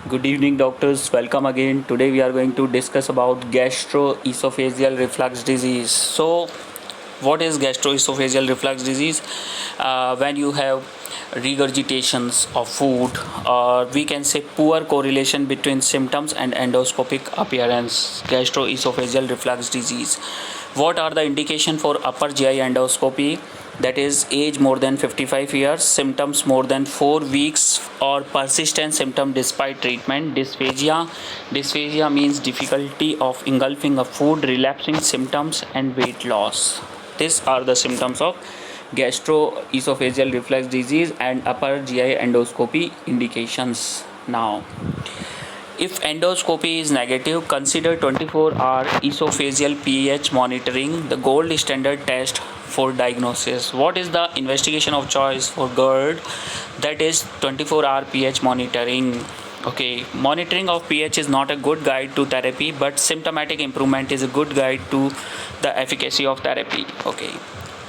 Good evening, doctors. Welcome again. Today we are going to discuss about gastroesophageal reflux disease. So, what is gastroesophageal reflux disease? When you have regurgitations of food, or we can say poor correlation between symptoms and endoscopic appearance. Gastroesophageal reflux disease. What are the indication for upper GI endoscopy? That is age more than 55 years, symptoms more than 4 weeks or persistent symptom despite treatment. Dysphagia means difficulty of engulfing a food, relapsing symptoms and weight loss. These are the symptoms of gastroesophageal reflux disease and upper GI endoscopy indications. Now, if endoscopy is negative, consider 24-hour esophageal pH monitoring, the gold standard test for diagnosis. What is the investigation of choice for GERD? That is 24-hour pH monitoring. Okay, monitoring of pH is not a good guide to therapy, but symptomatic improvement is a good guide to the efficacy of therapy. Okay.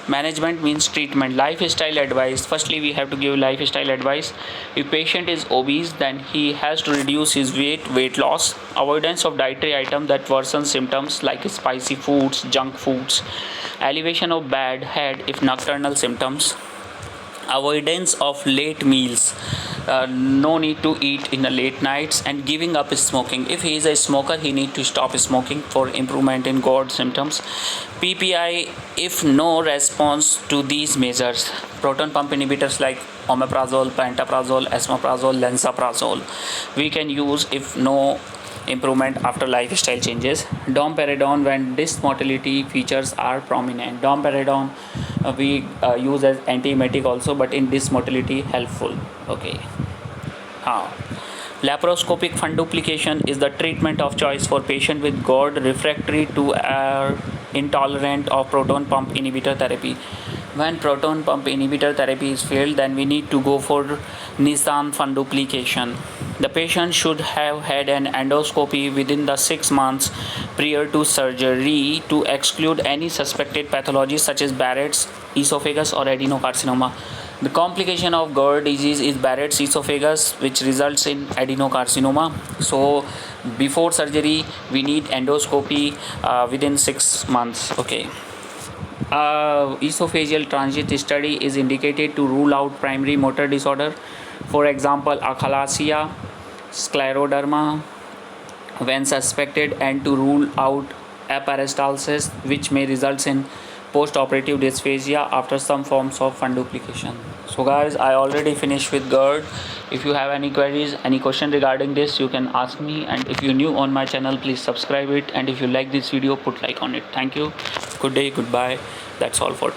Management means treatment. Lifestyle advice. Firstly, we have to give lifestyle advice. If patient is obese, then he has to reduce his weight loss. Avoidance of dietary items that worsen symptoms like spicy foods, junk foods. Elevation of bad head if nocturnal symptoms. Avoidance of late meals. No need to eat in the late nights, and giving up smoking. If he is a smoker, he need to stop smoking for improvement in GERD symptoms. PPI if no response to these measures. Proton pump inhibitors like omeprazole, pantoprazole, esomeprazole, lansoprazole we can use if no improvement after lifestyle changes. Domperidone when dysmotility features are prominent. Domperidone we use as antiemetic also, but in dysmotility helpful. Okay. Laparoscopic fundoplication is the treatment of choice for patient with GERD refractory to or intolerant of proton pump inhibitor therapy. When proton pump inhibitor therapy is failed, then we need to go for Nissen fundoplication. The patient should have had an endoscopy within the 6 months prior to surgery to exclude any suspected pathologies such as Barrett's esophagus or adenocarcinoma. The complication of GERD disease is Barrett's esophagus, which results in adenocarcinoma. So, before surgery, we need endoscopy within 6 months. Okay. Esophageal transit study is indicated to rule out primary motor disorder, for example achalasia, scleroderma when suspected, and to rule out aparestalsis, which may result in post-operative dysphagia after some forms of fundoplication. So guys, I already finished with GERD. If you have any queries, any question regarding this, you can ask me, and if you're new on my channel, please subscribe it, and if you like this video, put like on it. Thank you. Good day, goodbye. That's all for